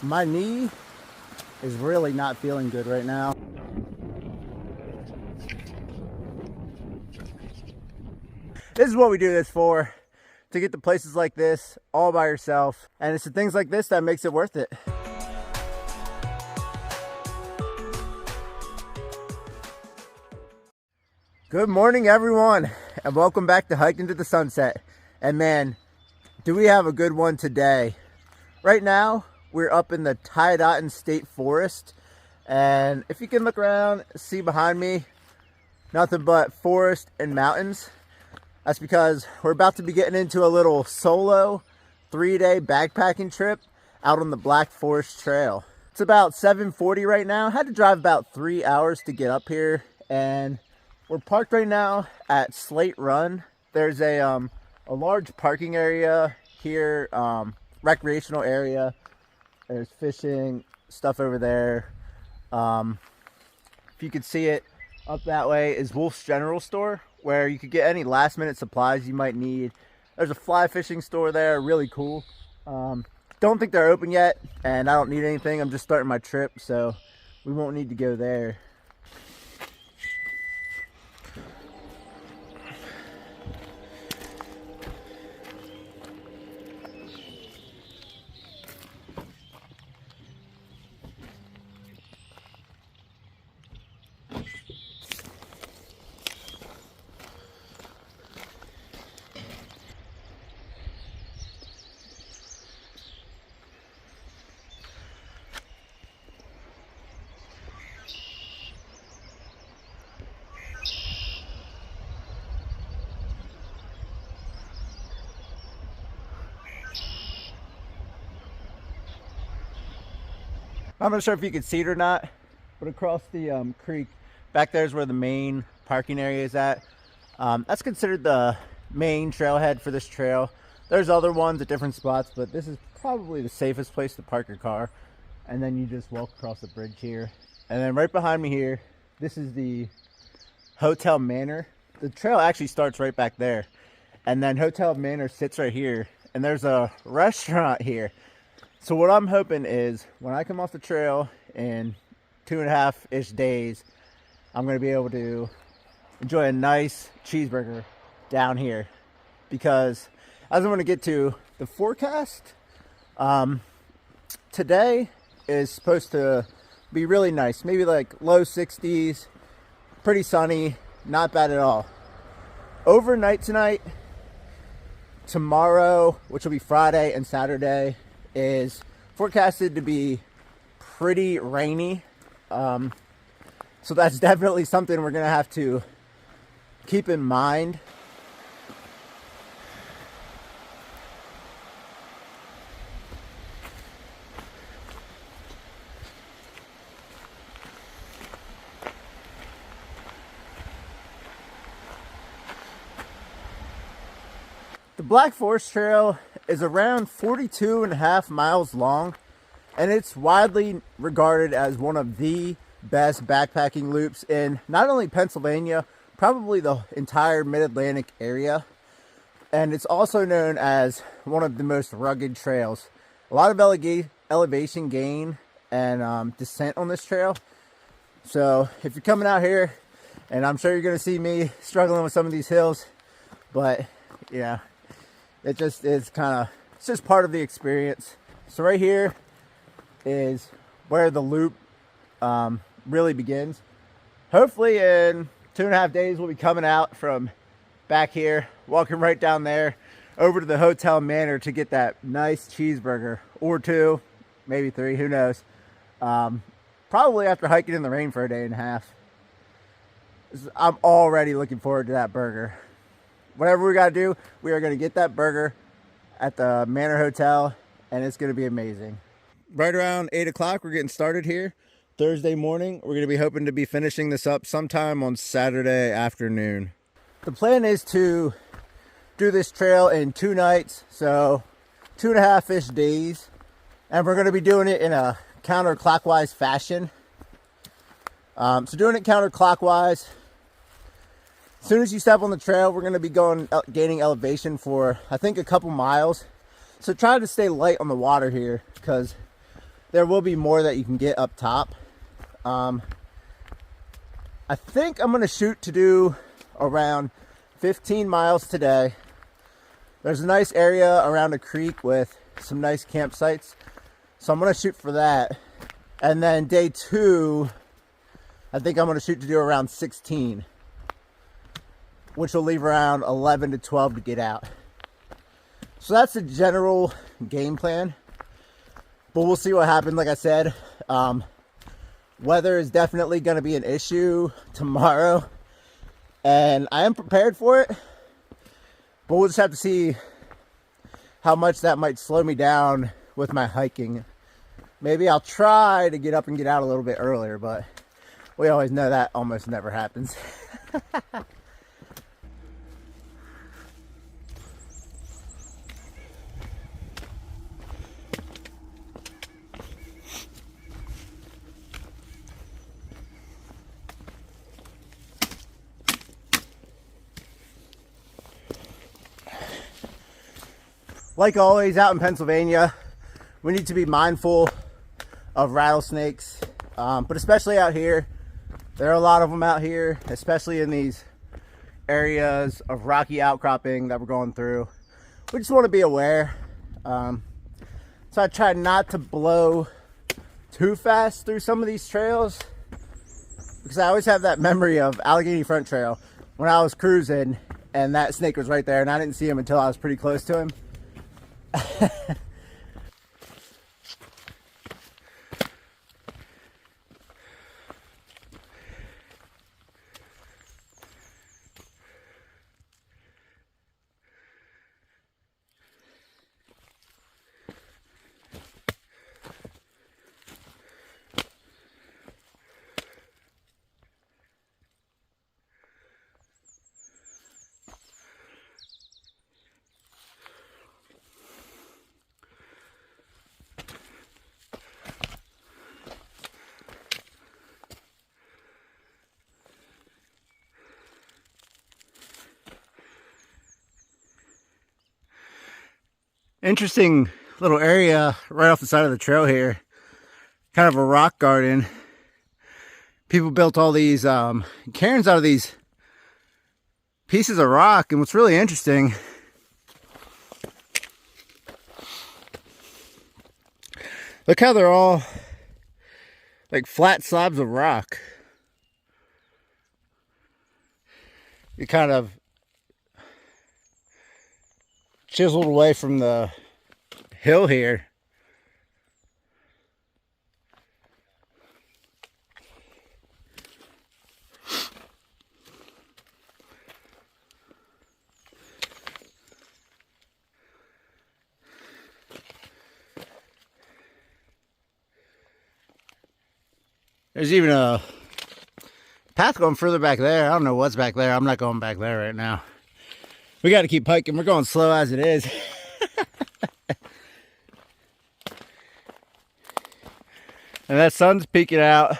My knee is really not feeling good right now. This is what we do this for, to get to places like this all by yourself. And it's the things like this that makes it worth it. Good morning, everyone, and welcome back to Hike Into the Sunset. And man, do we have a good one today. Right now, we're up in the Tyodotin State Forest. And if you can look around, see behind me, nothing but forest and mountains. That's because we're about to be getting into a little solo 3-day backpacking trip out on the Black Forest Trail. It's about 7:40 right now. I had to drive about 3 hours to get up here, and we're parked right now at Slate Run. There's a large parking area here, recreational area. There's fishing stuff over there. If you could see it, up that way is Wolf's General Store, where you could get any last minute supplies you might need. There's a fly fishing store there, really cool. Don't think they're open yet, and I don't need anything. I'm just starting my trip, so we won't need to go there. I'm not sure if you can see it or not, but across the creek, back there is where the main parking area is at. That's considered the main trailhead for this trail. There's other ones at different spots, but this is probably the safest place to park your car. And then you just walk across the bridge here. And then right behind me here, this is the Hotel Manor. The trail actually starts right back there. And then Hotel Manor sits right here. And there's a restaurant here. So what I'm hoping is when I come off the trail in 2.5-ish days, I'm going to be able to enjoy a nice cheeseburger down here. Because as I'm going to get to the forecast, today is supposed to be really nice. Maybe like low 60s, pretty sunny, not bad at all. Overnight tonight, tomorrow, which will be Friday and Saturday, is forecasted to be pretty rainy. So that's definitely something we're gonna have to keep in mind. The Black Forest Trail is around 42.5 miles long, and it's widely regarded as one of the best backpacking loops in not only Pennsylvania, probably the entire mid-Atlantic area. And it's also known as one of the most rugged trails. A lot of elevation gain and descent on this trail. So if you're coming out here, and I'm sure you're going to see me struggling with some of these hills, but yeah, it just is it's just part of the experience. So right here is where the loop really begins. Hopefully in 2.5 days, we'll be coming out from back here, walking right down there over to the Hotel Manor to get that nice cheeseburger, or 2, maybe 3, who knows. Probably after hiking in the rain for a day and a half. I'm already looking forward to that burger. Whatever we got to do, we are going to get that burger at the Manor Hotel, and it's going to be amazing. Right around 8 o'clock, we're getting started here. Thursday morning, we're going to be hoping to be finishing this up sometime on Saturday afternoon. The plan is to do this trail in 2 nights, so 2.5-ish days. And we're going to be doing it in a counterclockwise fashion. So doing it counterclockwise, as soon as you step on the trail, we're going to be gaining elevation for, I think, a couple miles. So try to stay light on the water here, because there will be more that you can get up top. I think I'm gonna shoot to do around 15 miles today. There's a nice area around a creek with some nice campsites, so I'm gonna shoot for that. And then day 2, I think I'm gonna shoot to do around 16, which will leave around 11 to 12 to get out. So that's the general game plan, but we'll see what happens. Like I said, weather is definitely going to be an issue tomorrow, and I am prepared for it, but we'll just have to see how much that might slow me down with my hiking. Maybe I'll try to get up and get out a little bit earlier, but we always know that almost never happens. Like always, out in Pennsylvania, we need to be mindful of rattlesnakes, but especially out here. There are a lot of them out here, especially in these areas of rocky outcropping that we're going through. We just want to be aware. So I try not to blow too fast through some of these trails, because I always have that memory of Allegheny Front Trail when I was cruising and that snake was right there and I didn't see him until I was pretty close to him. Interesting little area right off the side of the trail here. Kind of a rock garden. People built all these cairns out of these pieces of rock, and what's really interesting, look how they're all like flat slabs of rock. You kind of chiseled away from the hill here. There's even a path going further back there. I don't know what's back there. I'm not going back there right now. We got to keep hiking. We're going slow as it is. And that sun's peeking out.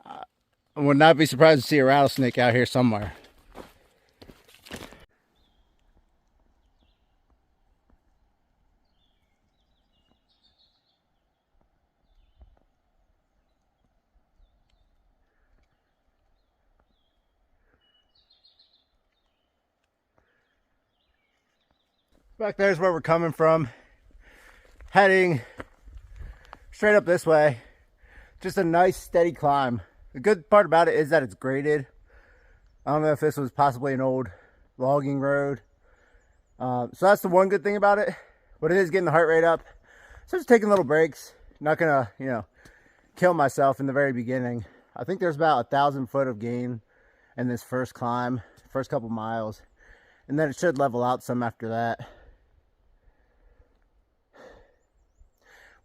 I would not be surprised to see a rattlesnake out here somewhere. Back there's where we're coming from. Heading straight up this way. Just a nice steady climb. The good part about it is that it's graded. I don't know if this was possibly an old logging road. So that's the one good thing about it. But it is getting the heart rate up. So just taking little breaks. Not gonna, kill myself in the very beginning. I think there's about 1,000 foot of gain in this first climb, first couple miles. And then it should level out some after that.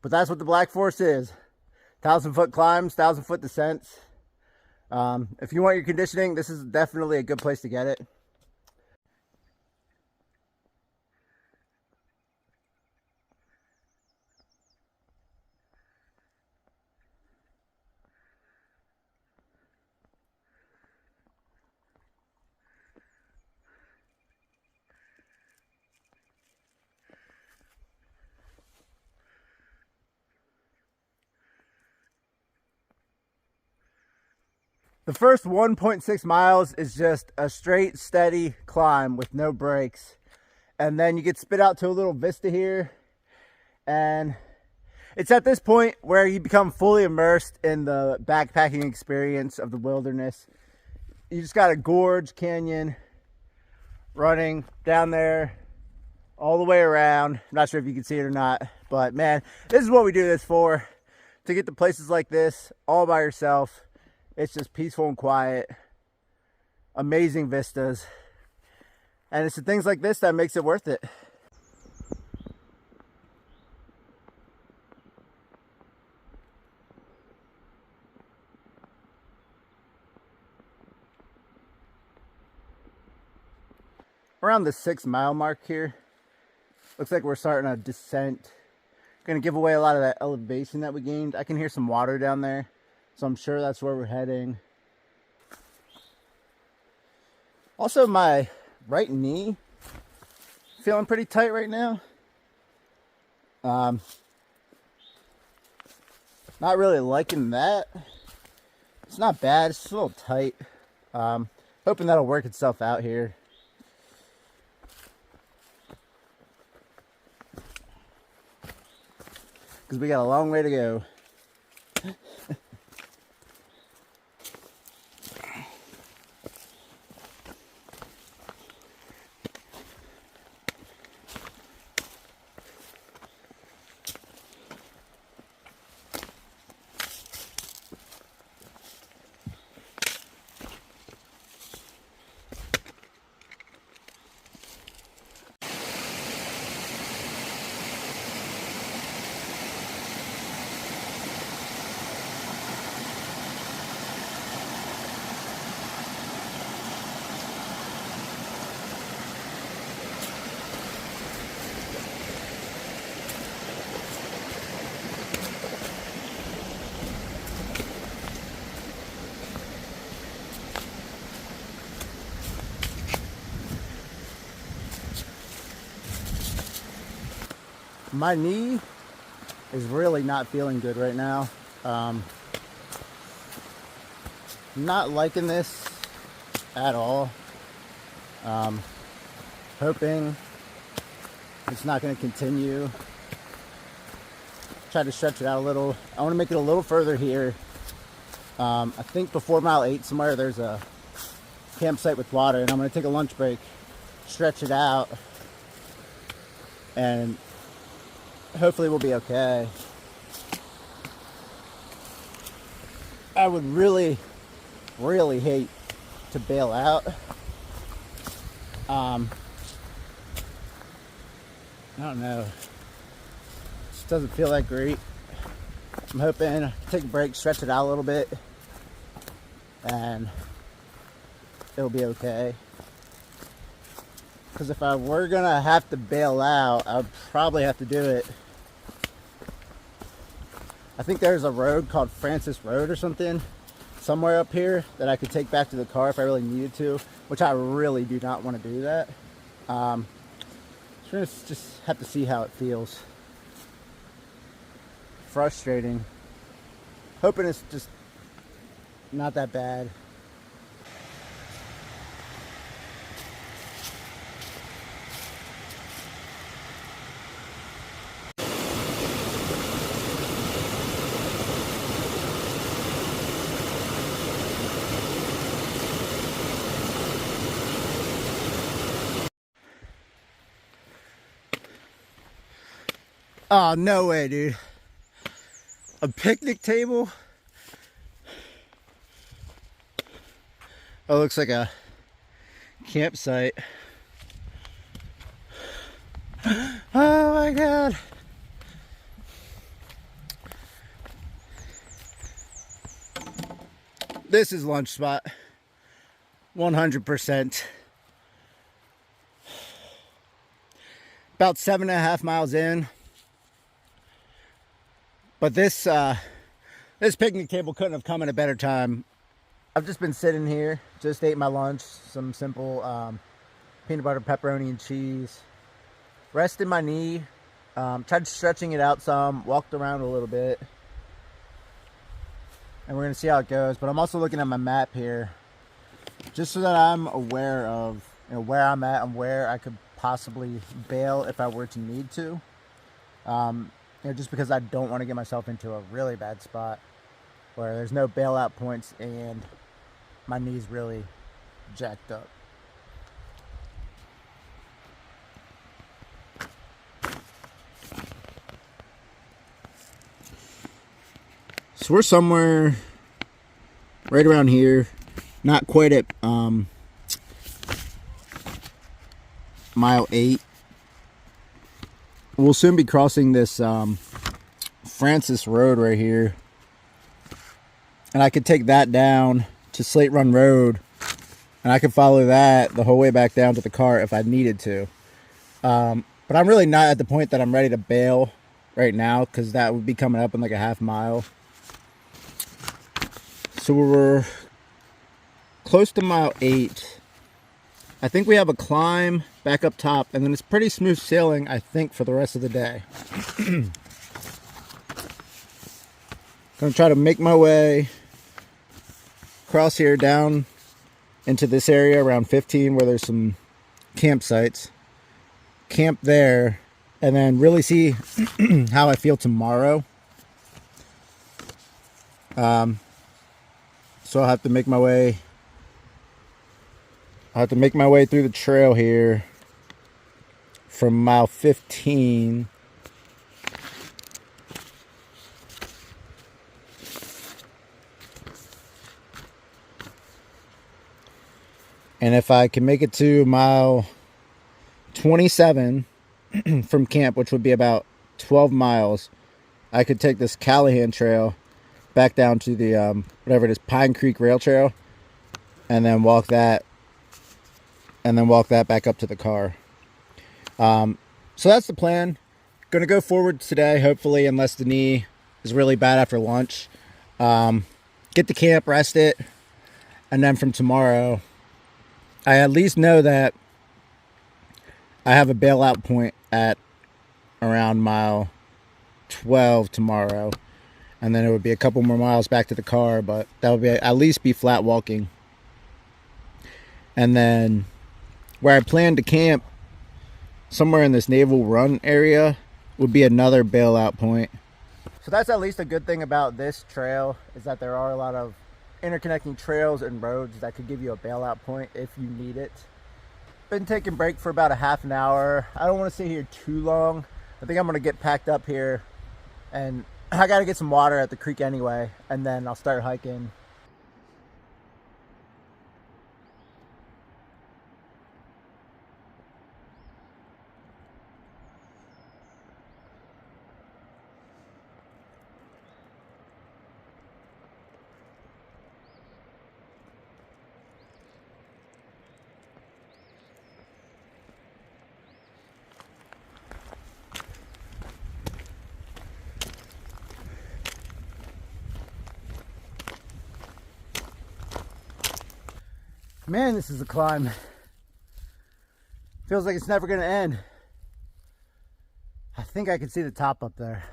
But that's what the Black Forest is. 1,000 foot climbs, 1,000 foot descents. If you want your conditioning, this is definitely a good place to get it. The first 1.6 miles is just a straight, steady climb with no breaks. And then you get spit out to a little vista here. And it's at this point where you become fully immersed in the backpacking experience of the wilderness. You just got a gorge canyon running down there all the way around. I'm not sure if you can see it or not, but man, this is what we do this for. To get to places like this all by yourself. It's just peaceful and quiet. Amazing vistas. And it's the things like this that makes it worth it. Around the 6 mile mark here. Looks like we're starting a descent. Gonna give away a lot of that elevation that we gained. I can hear some water down there, so I'm sure that's where we're heading. Also, my right knee feeling pretty tight right now. Not really liking that. It's not bad, it's just a little tight. Hoping that'll work itself out here. Because we got a long way to go. My knee is really not feeling good right now. Not liking this at all. Hoping it's not going to continue. Try to stretch it out a little. I want to make it a little further here. I think before mile 8 somewhere there's a campsite with water, and I'm going to take a lunch break, stretch it out, and hopefully we'll be okay. I would really hate to bail out. I don't know. Just doesn't feel that great. I'm hoping I can take a break, stretch it out a little bit, and it'll be okay. Because if I were gonna have to bail out, I would probably have to do it. I think there's a road called Francis Road or something somewhere up here that I could take back to the car if I really needed to, which I really do not want to do that. So we're gonna just have to see how it feels. Frustrating. Hoping it's just not that bad. Oh, no way, dude. A picnic table? Oh, looks like a campsite. Oh my God. This is lunch spot. 100%. About 7.5 miles in. But this picnic table couldn't have come at a better time. I've just been sitting here, just ate my lunch, some simple peanut butter, pepperoni, and cheese. Rested my knee, tried stretching it out some, walked around a little bit. and we're gonna see how it goes. But I'm also looking at my map here, just so that I'm aware of, you know, where I'm at and where I could possibly bail if I were to need to. You know, just because I don't want to get myself into a really bad spot where there's no bailout points and my knee's really jacked up. So we're somewhere right around here, not quite at mile 8. We'll soon be crossing this Francis Road right here, and I could take that down to Slate Run Road, and I could follow that the whole way back down to the car if I needed to. But I'm really not at the point that I'm ready to bail right now, because that would be coming up in like a half mile. So we're close to mile 8. I think we have a climb back up top, and then it's pretty smooth sailing, I think, for the rest of the day. Gonna try to make my way across here down into this area around 15 where there's some campsites. Camp there, and then really see how I feel tomorrow. So I'll have to make my way through the trail here from mile 15 and if I can make it to mile 27 from camp, which would be about 12 miles, I could take this Callahan trail back down to the whatever it is, Pine Creek Rail Trail, and then walk that back up to the car. So that's the plan. Gonna go forward today, hopefully, unless the knee is really bad after lunch. Get to camp, rest it, and then from tomorrow, I at least know that I have a bailout point at around mile 12 tomorrow, and then it would be a couple more miles back to the car, but that would be at least be flat walking. And then where I plan to camp, somewhere in this Naval Run area, would be another bailout point. So that's at least a good thing about this trail, is that there are a lot of interconnecting trails and roads that could give you a bailout point if you need it. Been taking a break for about a half an hour. I don't want to stay here too long. I think I'm going to get packed up here, and I got to get some water at the creek anyway, and then I'll start hiking. Man, this is a climb. Feels like it's never gonna end. I think I can see the top up there.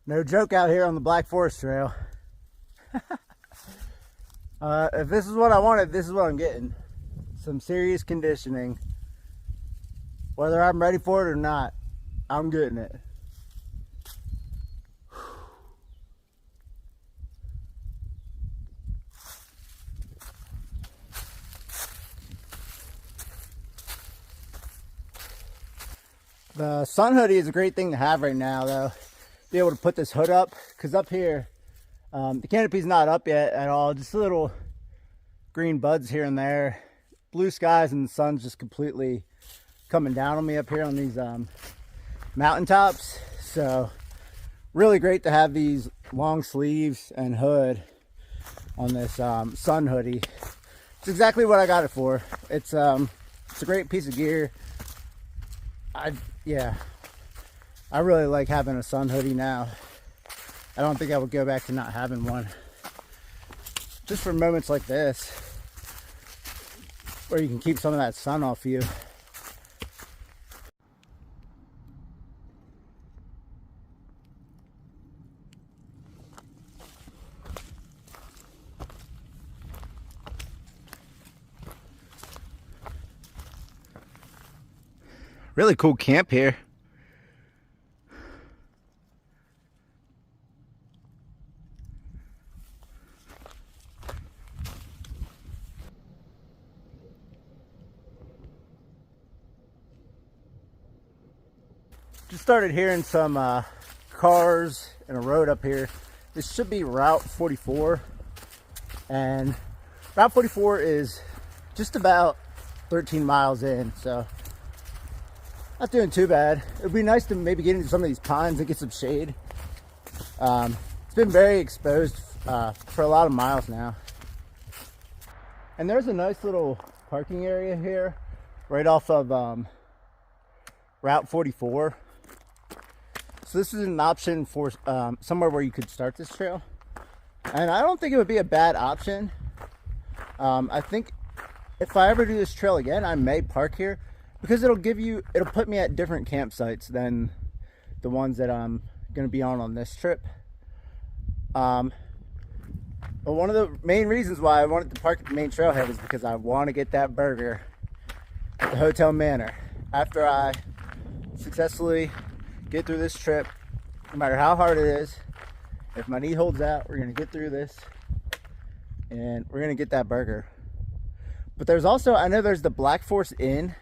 No joke out here on the Black Forest Trail. If this is what I wanted, this is what I'm getting. Some serious conditioning. Whether I'm ready for it or not, I'm getting it. The sun hoodie is a great thing to have right now, though. Be able to put this hood up, because up here, the canopy's not up yet at all. Just little green buds here and there. Blue skies, and the sun's just completely coming down on me up here on these mountaintops. So really great to have these long sleeves and hood on this sun hoodie. It's exactly what I got it for. It's a great piece of gear. I really like having a sun hoodie now. I don't think I would go back to not having one. Just for moments like this, where you can keep some of that sun off you. Really cool camp here. Just started hearing some cars and a road up here. This should be Route 44, and Route 44 is just about 13 miles in, so not doing too bad. It would be nice to maybe get into some of these pines and get some shade. It's been very exposed for a lot of miles now. And there's a nice little parking area here right off of Route 44. So this is an option for somewhere where you could start this trail. And I don't think it would be a bad option. I think if I ever do this trail again, I may park here because it'll put me at different campsites than the ones that I'm going to be on this trip. But one of the main reasons why I wanted to park at the main trailhead is because I want to get that burger at the Hotel Manor. After I successfully get through this trip, no matter how hard it is, if my knee holds out, we're going to get through this and we're going to get that burger. But there's also, I know there's the Black Forest Inn,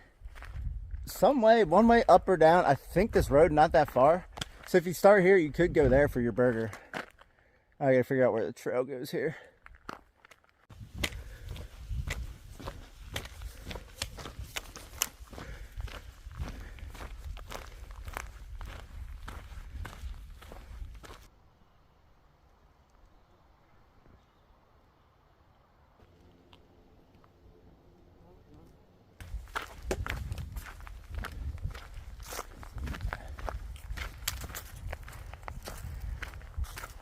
one way up or down. I think this road not that far. So if you start here, you could go there for your burger. I gotta figure out where the trail goes here.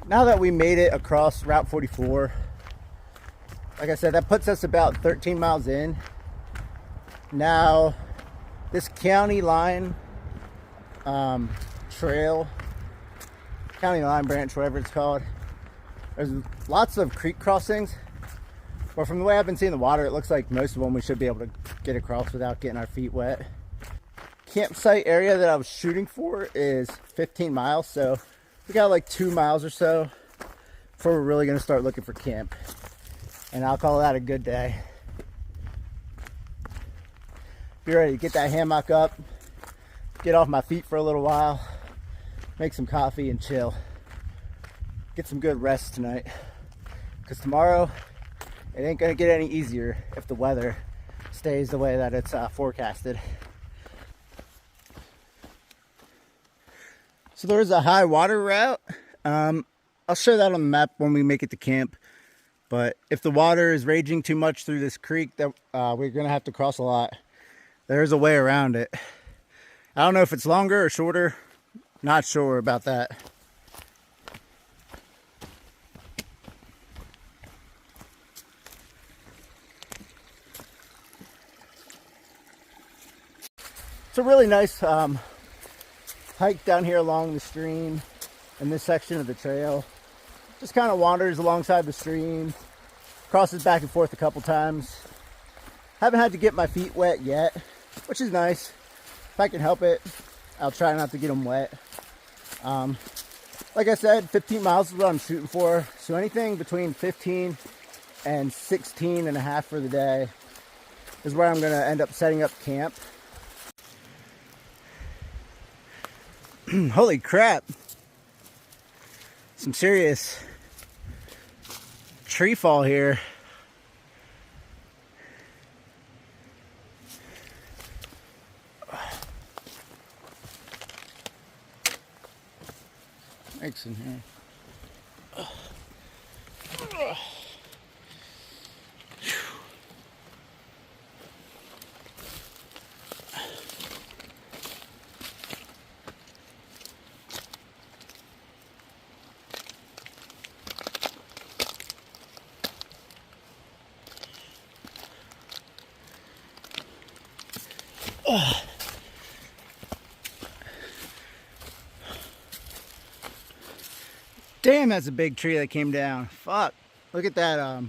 Now that we made it across Route 44, like I said, that puts us about 13 miles in. Now, this county line trail, county line branch, whatever it's called, there's lots of creek crossings. But from the way I've been seeing the water, it looks like most of them we should be able to get across without getting our feet wet. Campsite area that I was shooting for is 15 miles, so we got like 2 miles or so before we're really going to start looking for camp. And I'll call that a good day. Be ready to get that hammock up, get off my feet for a little while, make some coffee and chill. Get some good rest tonight. Because tomorrow, it ain't going to get any easier if the weather stays the way that it's forecasted. So there's a high water route. I'll show that on the map when we make it to camp. But if the water is raging too much through this creek that we're gonna have to cross a lot, there's a way around it. I don't know if it's longer or shorter. Not sure about that. It's a really nice hike down here along the stream in this section of the trail. Just kind of wanders alongside the stream, crosses back and forth a couple times. Haven't had to get my feet wet yet, which is nice. If I can help it, I'll try not to get them wet. Like I said, 15 miles is what I'm shooting for. So anything between 15 and 16 and a half for the day is where I'm gonna end up setting up camp. Holy crap. Some serious tree fall here. Thanks in here. Damn, that's a big tree that came down. Fuck. Look at that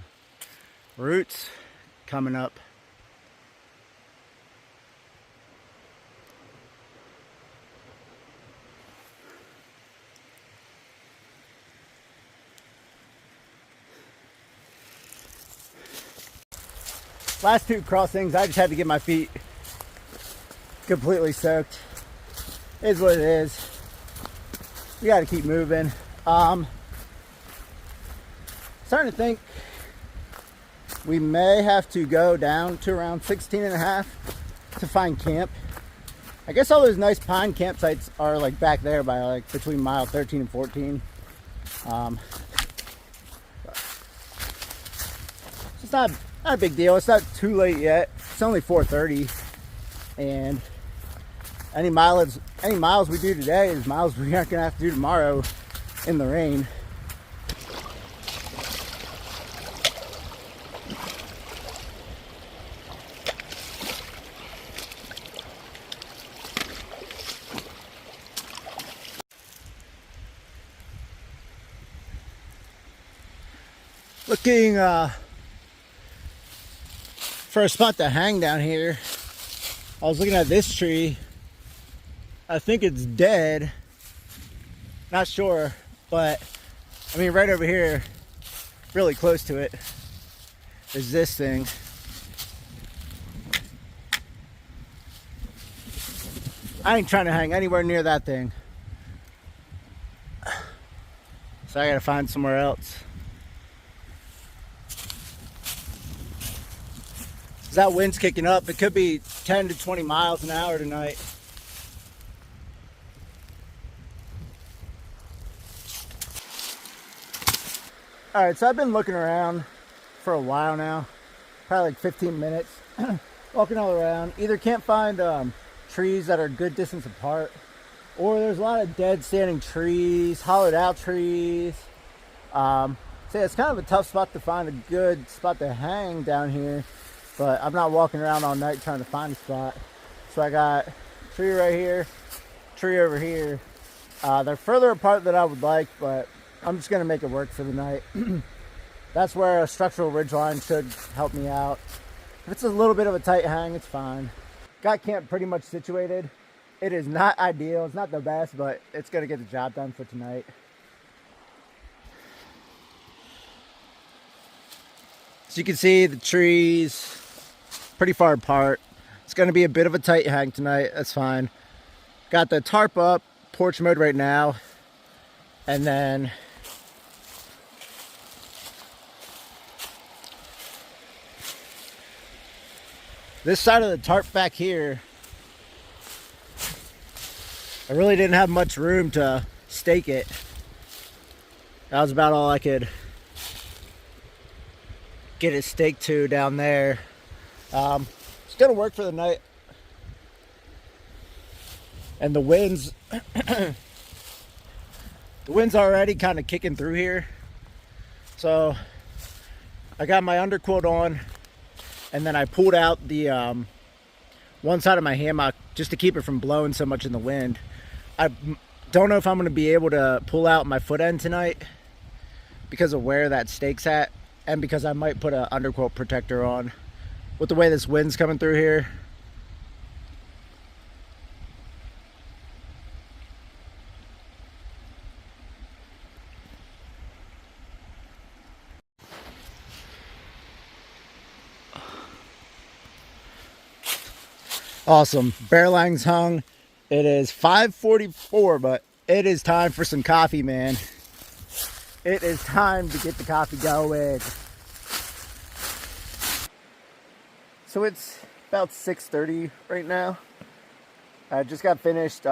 roots coming up. Last two crossings, I just had to get my feet completely soaked. Is what it is. We got to keep moving. Starting to think we may have to go down to around 16 and a half to find camp. I guess all those nice pine campsites are like back there by like between mile 13 and 14. It's not a big deal. It's not too late yet. It's only 4:30, and any miles we do today is miles we aren't gonna have to do tomorrow in the rain. Looking for a spot to hang down here. I was looking at this tree. I think it's dead. Not sure, but I mean right over here, really close to it, is this thing. I ain't trying to hang anywhere near that thing. So I gotta find somewhere else. That wind's kicking up. It could be 10 to 20 miles an hour tonight. All right, so I've been looking around for a while now, probably like 15 minutes, walking all around. Either can't find trees that are a good distance apart, or there's a lot of dead standing trees, hollowed out trees. So yeah, it's kind of a tough spot to find a good spot to hang down here. But I'm not walking around all night trying to find a spot. So I got a tree right here, tree over here. They're further apart than I would like, but I'm just gonna make it work for the night. That's where a structural ridgeline should help me out. If it's a little bit of a tight hang, it's fine. Got camp pretty much situated. It is not ideal, it's not the best, but it's gonna get the job done for tonight. So you can see the trees pretty far apart. It's going to be a bit of a tight hang tonight. That's fine. Got the tarp up, porch mode right now. And then this side of the tarp back here, I really didn't have much room to stake it. That was about all I could get it staked to down there. It's gonna work for the night. And the wind's the wind's already kind of kicking through here. So I got my underquilt on, and then I pulled out the one side of my hammock just to keep it from blowing so much in the wind. I don't know if I'm gonna be able to pull out my foot end tonight because of where that stake's at, and because I might put an underquilt protector on with the way this wind's coming through here. Awesome. Bear lang's hung. It is 5:44, but it is time for some coffee, man. It is time to get the coffee going. So it's about 6:30 right now. I just got finished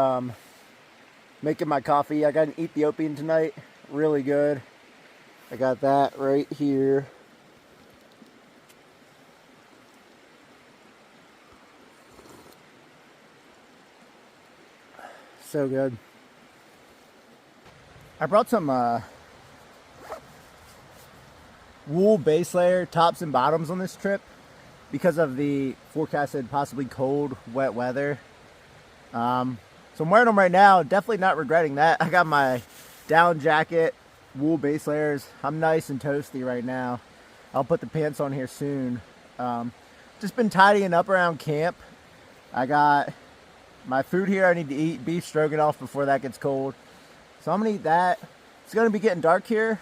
making my coffee. I got an Ethiopian tonight. Really good. I got that right here. So good. I brought some wool base layer tops and bottoms on this trip because of the forecasted possibly cold, wet weather. So I'm wearing them right now. Definitely not regretting that. I got my down jacket, wool base layers. I'm nice and toasty right now. I'll put the pants on here soon. Just been tidying up around camp. I got my food here. I need to eat beef stroganoff before that gets cold. So I'm gonna eat that. It's gonna be getting dark here,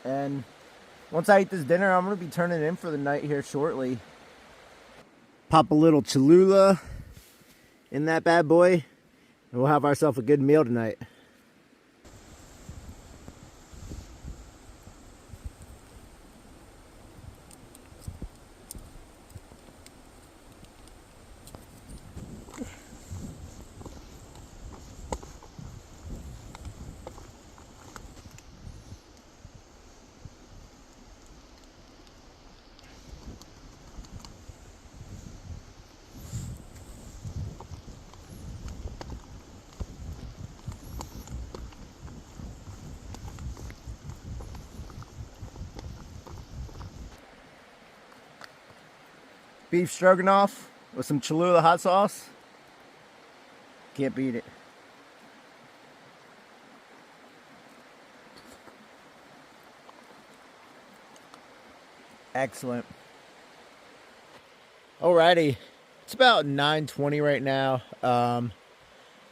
and once I eat this dinner, I'm gonna be turning in for the night here shortly. Pop a little Cholula in that bad boy, and we'll have ourselves a good meal tonight. Beef stroganoff with some Cholula hot sauce. Can't beat it. Excellent. Alrighty, it's about 9:20 right now.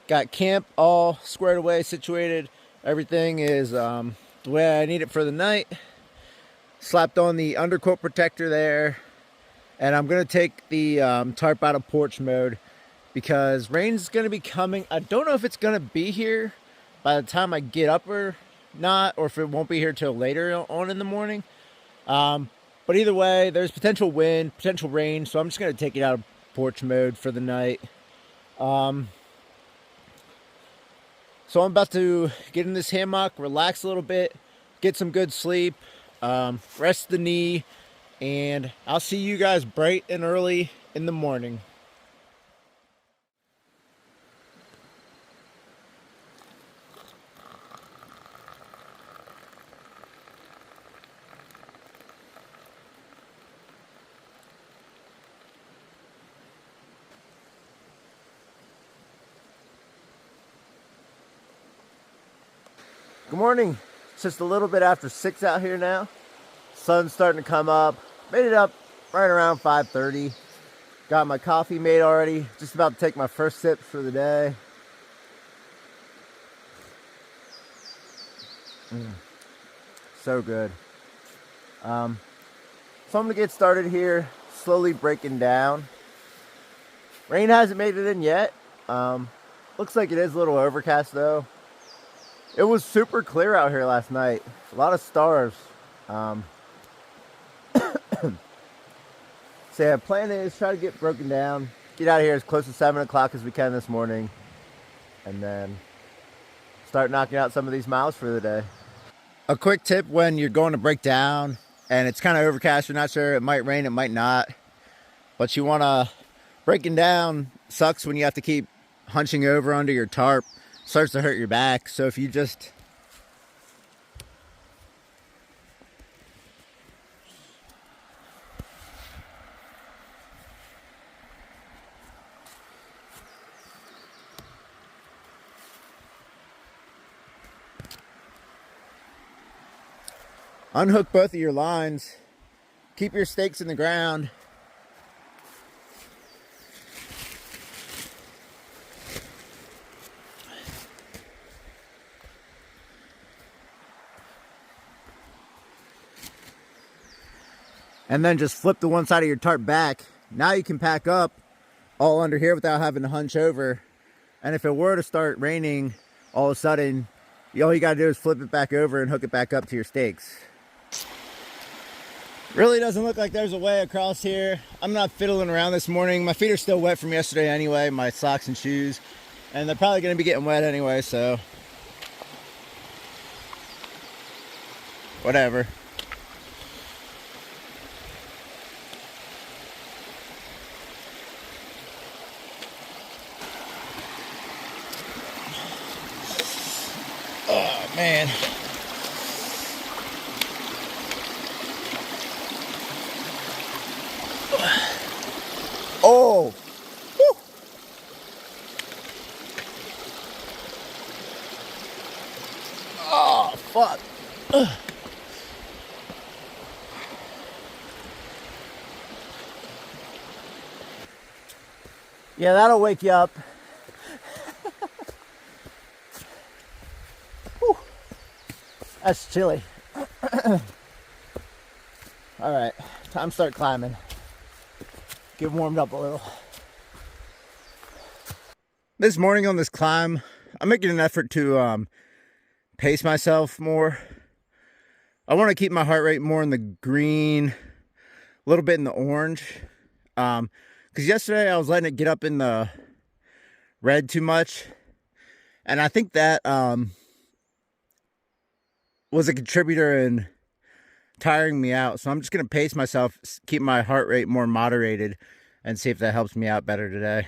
Got camp all squared away, situated. Everything is the way I need it for the night. Slapped on the undercoat protector there. And I'm going to take the tarp out of porch mode because rain's going to be coming. I don't know if it's going to be here by the time I get up or not, or if it won't be here till later on in the morning. But either way, there's potential wind, potential rain, so I'm just going to take it out of porch mode for the night. So I'm about to get in this hammock, relax a little bit, get some good sleep, rest the knee, and I'll see you guys bright and early in the morning. Good morning. It's just a little bit after 6 out here now. Sun's starting to come up. Made it up right around 5:30. Got my coffee made already. Just about to take my first sip for the day. So good. So I'm gonna get started here, slowly breaking down. Rain hasn't made it in yet. Looks like it is a little overcast though. It was super clear out here last night. A lot of stars. So yeah, plan is try to get broken down, get out of here as close to 7 o'clock as we can this morning, and then start knocking out some of these miles for the day. A quick tip when you're going to break down and it's kind of overcast, you're not sure, it might rain, it might not, but you want to, breaking down sucks when you have to keep hunching over under your tarp. Starts to hurt your back. So if you just unhook both of your lines, keep your stakes in the ground, and then just flip the one side of your tarp back. Now you can pack up all under here without having to hunch over. And if it were to start raining all of a sudden, all you gotta do is flip it back over and hook it back up to your stakes. Really doesn't look like there's a way across here. I'm not fiddling around this morning. My feet are still wet from yesterday anyway, my socks and shoes. And they're probably gonna be getting wet anyway, so whatever. Oh, man. Oh. Woo. Oh, fuck. Ugh. Yeah, that'll wake you up. That's chilly. All right, time to start climbing. get warmed up a little. This morning on this climb, I'm making an effort to pace myself more. I want to keep my heart rate more in the green, a little bit in the orange. Because yesterday I was letting it get up in the red too much. And I think that was a contributor in tiring me out. So I'm just going to pace myself, keep my heart rate more moderated, and see if that helps me out better today.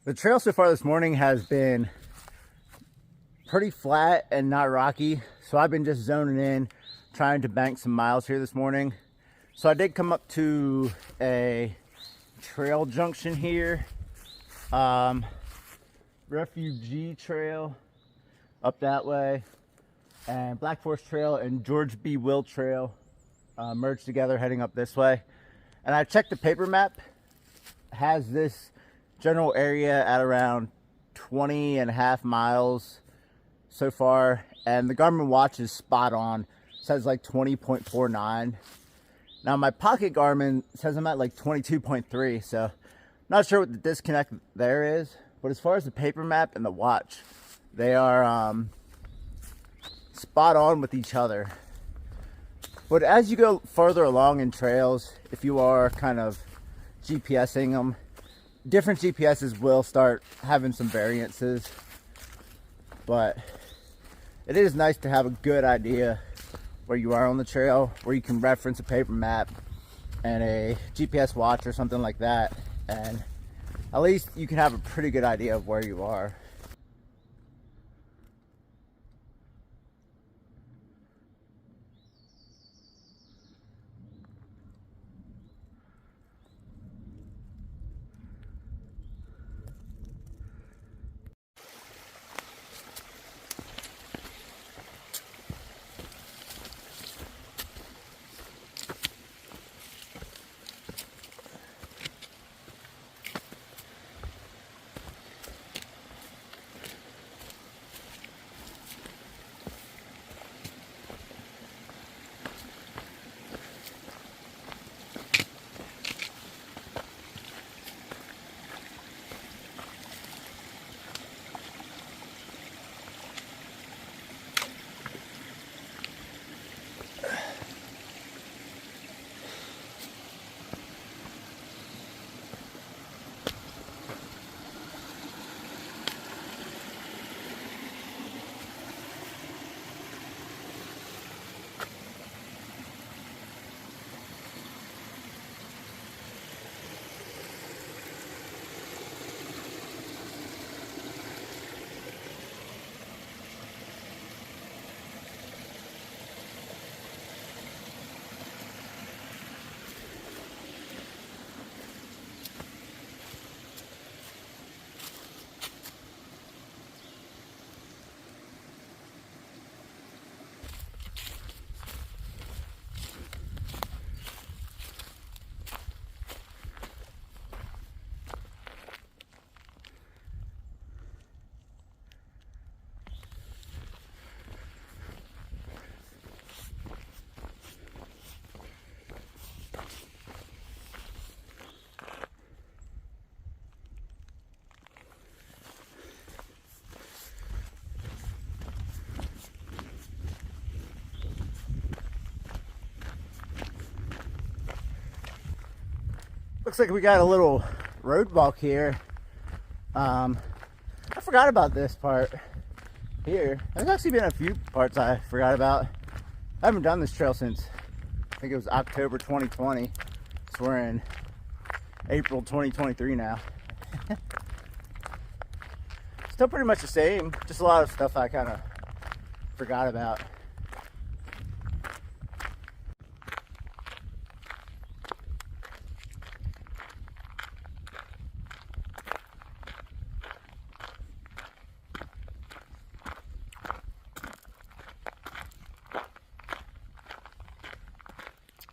The trail so far this morning has been pretty flat and not rocky, so I've been just zoning in, trying to bank some miles here this morning. So I did come up to a trail junction here, Refugee Trail up that way, and Black Forest Trail and George B. Will Trail merged together heading up this way. And I checked the paper map, has this general area at around 20.5 miles so far, and the Garmin watch is spot on. It says like 20.49. Now my pocket Garmin says I'm at like 22.3, so not sure what the disconnect there is, but as far as the paper map and the watch, they are spot on with each other. But as you go further along in trails, if you are kind of GPSing them, different GPSs will start having some variances, but it is nice to have a good idea where you are on the trail, where you can reference a paper map and a GPS watch or something like that, and at least you can have a pretty good idea of where you are. Looks like we got a little roadblock here. I forgot about this part here. There's actually been a few parts I forgot about. I haven't done this trail since, I think it was October 2020. So we're in April 2023 now. Still pretty much the same, just a lot of stuff I kind of forgot about.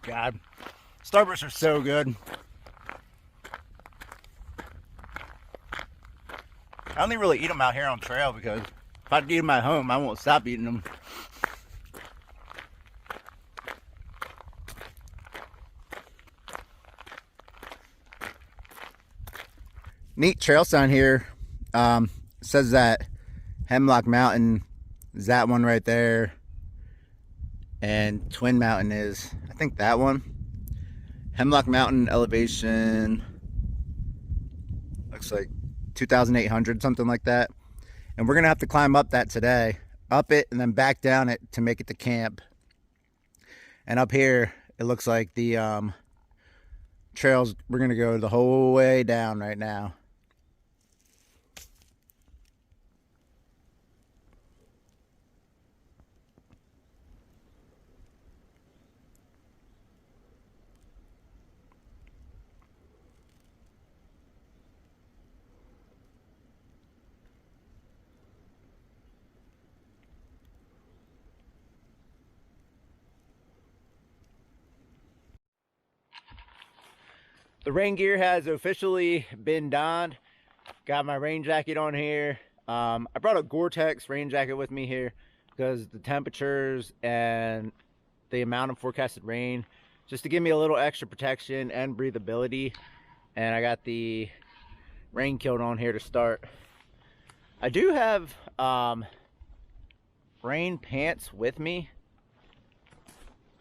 God, Starbursts are so good. I only really eat them out here on trail because if I eat them at home, I won't stop eating them. Neat trail sign here. Says that Hemlock Mountain is that one right there. And Twin Mountain is, I think, that one. Hemlock Mountain elevation looks like 2,800, something like that. And we're gonna have to climb up that today, up it and then back down it to make it to camp. And up here it looks like the trails, we're gonna go the whole way down right now. The rain gear has officially been donned. Got my rain jacket on here. I brought a Gore-Tex rain jacket with me here because the temperatures and the amount of forecasted rain, just to give me a little extra protection and breathability. And I got the rain kilt on here to start. I do have rain pants with me,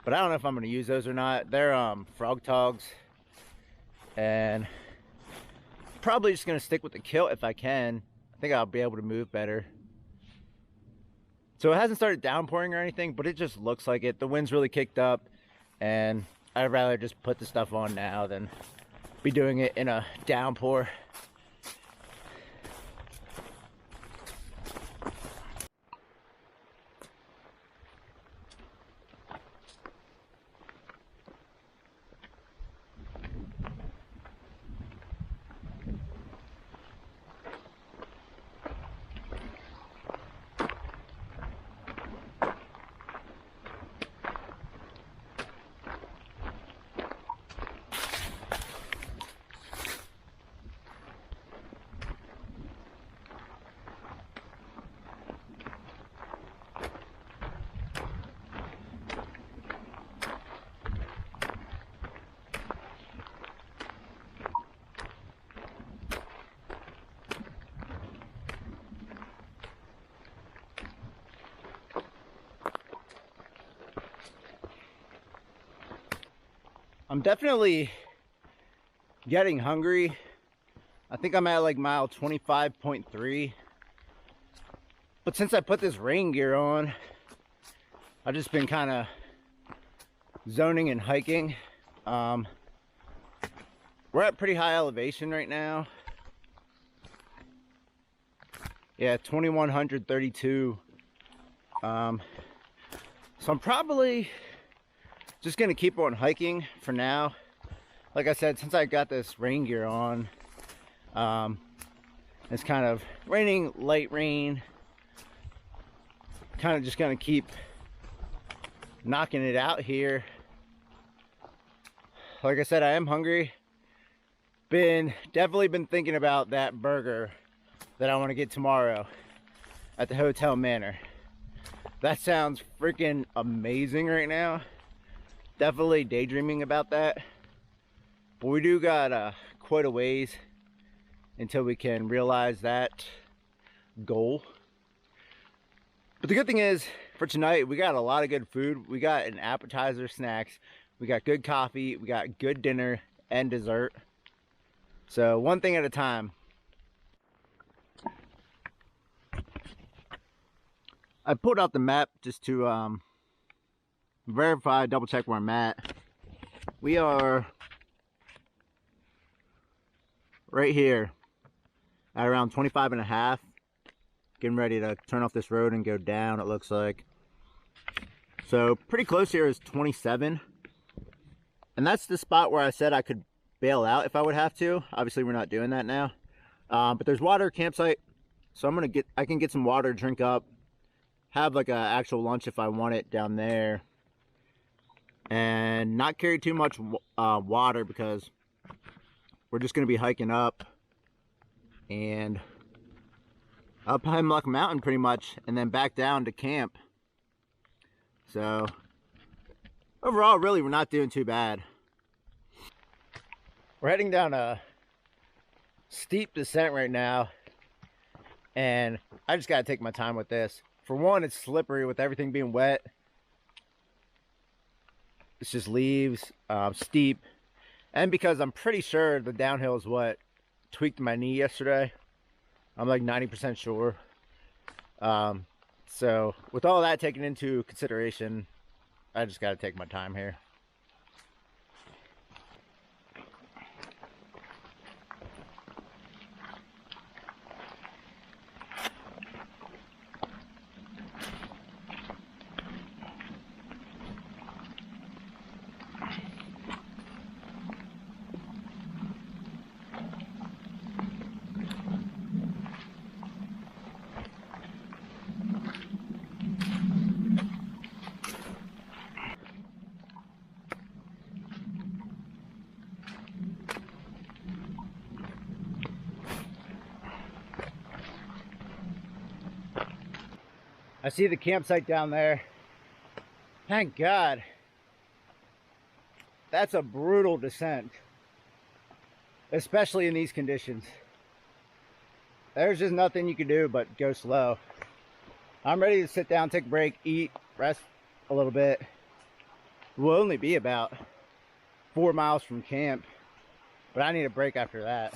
but I don't know if I'm going to use those or not. They're Frog Togs. And probably just gonna stick with the kilt if I can. I think I'll be able to move better. So it hasn't started downpouring or anything, but it just looks like it. The wind's really kicked up, and I'd rather just put the stuff on now than be doing it in a downpour. I'm definitely getting hungry. I think I'm at like mile 25.3. But since I put this rain gear on, I've just been kind of zoning and hiking. We're at pretty high elevation right now. Yeah, 2,132. So I'm probably just gonna keep on hiking for now. Like I said, since I got this rain gear on, it's kind of raining, light rain. Kind of just gonna keep knocking it out here. Like I said, I am hungry. Definitely been thinking about that burger that I want to get tomorrow at the Hotel Manor. That sounds freaking amazing right now. Definitely daydreaming about that. But we do got quite a ways until we can realize that goal. But the good thing is, for tonight, we got a lot of good food. We got an appetizer, snacks. We got good coffee. We got good dinner and dessert. So one thing at a time. I pulled out the map just to verify, double check where I'm at. We are right here at around 25 and a half. Getting ready to turn off this road and go down, it looks like. So pretty close here is 27. And that's the spot where I said I could bail out if I would have to. Obviously we're not doing that now. But there's water, campsite. So I can get some water, drink up, have like an actual lunch if I want it down there, and not carry too much water because we're just going to be hiking up and up Hemlock Mountain pretty much, and then back down to camp. So overall, really, we're not doing too bad. We're heading down a steep descent right now, and I just got to take my time with this. For one, it's slippery with everything being wet. It's just leaves, steep. And because I'm pretty sure the downhill is what tweaked my knee yesterday. I'm like 90% sure. So with all that taken into consideration, I just got to take my time here. I see the campsite down there. Thank God. That's a brutal descent, especially in these conditions. There's just nothing you can do but go slow. I'm ready to sit down, take a break, eat, rest a little bit. We'll only be about 4 miles from camp, but I need a break after that.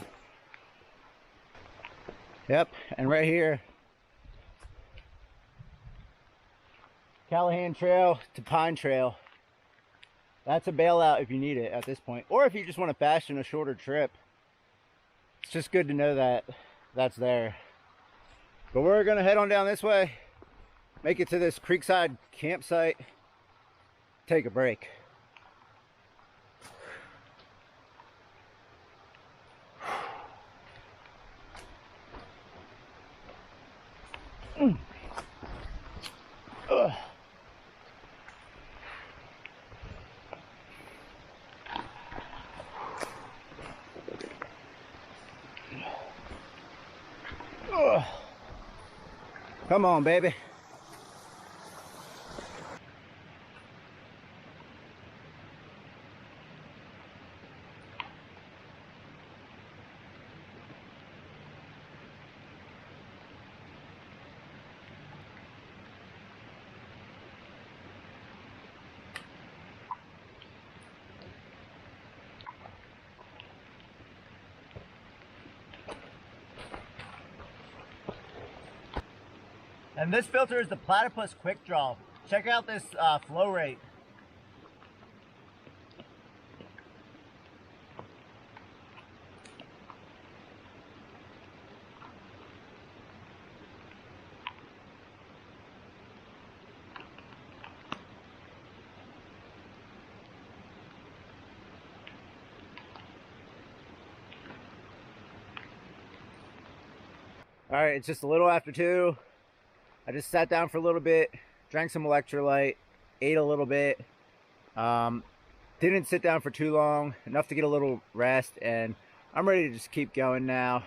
Yep, and right here, Callahan Trail to Pine Trail. That's a bailout if you need it at this point, or if you just want to fashion a shorter trip. It's just good to know that that's there. But we're gonna head on down this way, make it to this creekside campsite, take a break. Come on, baby. And this filter is the Platypus Quick Draw. Check out this flow rate. All right, it's just a little after 2. I just sat down for a little bit, drank some electrolyte, ate a little bit. Didn't sit down for too long, enough to get a little rest, and I'm ready to just keep going now.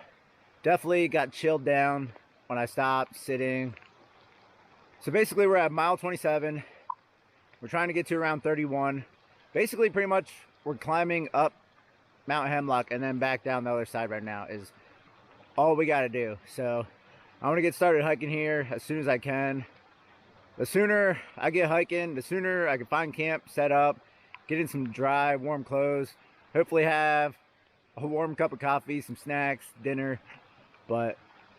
Definitely got chilled down when I stopped sitting. So basically we're at mile 27. We're trying to get to around 31. Basically pretty much we're climbing up Mount Hemlock and then back down the other side right now is all we got to do. So I want to get started hiking here as soon as I can. The sooner I get hiking, the sooner I can find camp, set up, get in some dry, warm clothes, hopefully have a warm cup of coffee, some snacks, dinner, but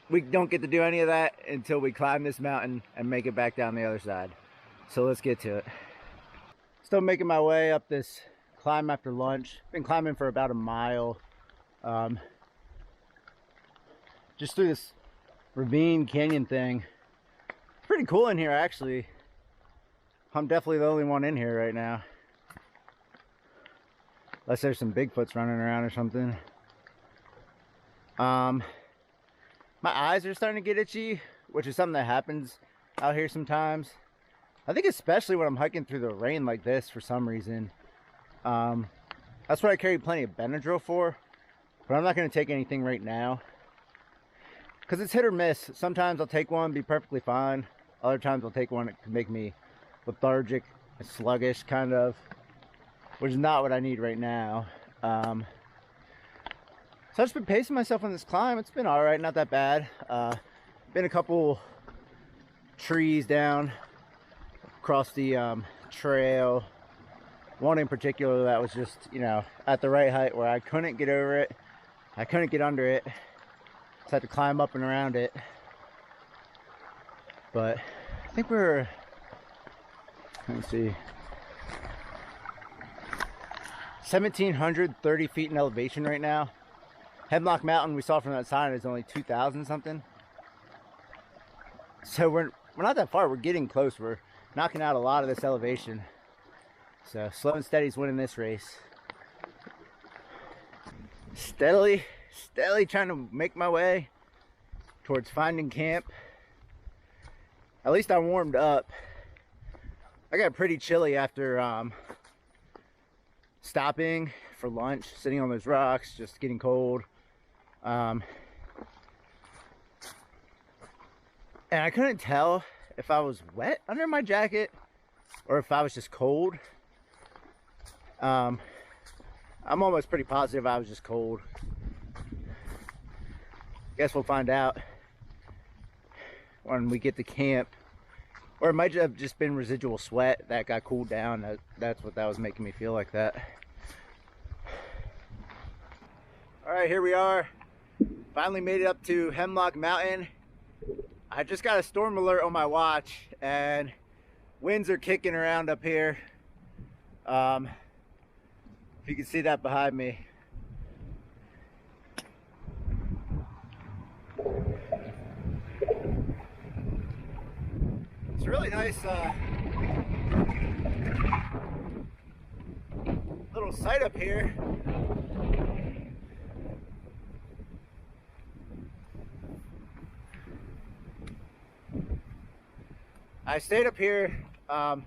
we don't get to do any of that until we climb this mountain and make it back down the other side. So let's get to it. Still making my way up this climb after lunch. Been climbing for about a mile. Just through this ravine canyon thing. Pretty cool in here, actually. I'm definitely the only one in here right now. Unless there's some Bigfoots running around or something. My eyes are starting to get itchy, which is something that happens out here sometimes. I think especially when I'm hiking through the rain like this for some reason. That's what I carry plenty of Benadryl for. But I'm not going to take anything right now. Because it's hit or miss. Sometimes I'll take one, be perfectly fine. Other times I'll take one that can make me lethargic and sluggish, kind of. Which is not what I need right now. So I've just been pacing myself on this climb. It's been alright, not that bad. Been a couple trees down across the trail. One in particular that was just, you know, at the right height where I couldn't get over it. I couldn't get under it. So I had to climb up and around it. But I think we're, let me see, 1,730 feet in elevation right now. Hemlock Mountain we saw from that sign is only 2,000 something. So we're not that far. We're getting close. We're knocking out a lot of this elevation. So slow and steady's winning this race. Steadily trying to make my way towards finding camp. At least I warmed up. I got pretty chilly after stopping for lunch, sitting on those rocks, just getting cold. And I couldn't tell if I was wet under my jacket or if I was just cold. I'm almost pretty positive I was just cold. Guess we'll find out when we get to camp. Or it might have just been residual sweat that got cooled down. That's what that was making me feel like that. All right, here we are. Finally made it up to Hemlock Mountain. I just got a storm alert on my watch and winds are kicking around up here. If you can see that behind me. It's a really nice little site up here. I stayed up here. The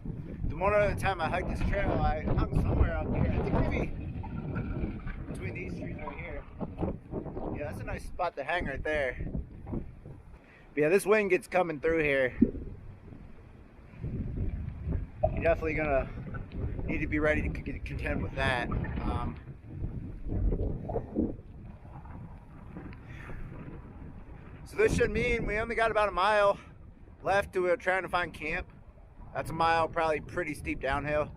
one other time I hiked this trail, I hung somewhere up here. I think maybe between these trees right here. Yeah, that's a nice spot to hang right there. But yeah, this wind gets coming through here. You're definitely gonna need to be ready to get content with that. So this should mean we only got about a mile left to trying to find camp. That's a mile, probably pretty steep downhill.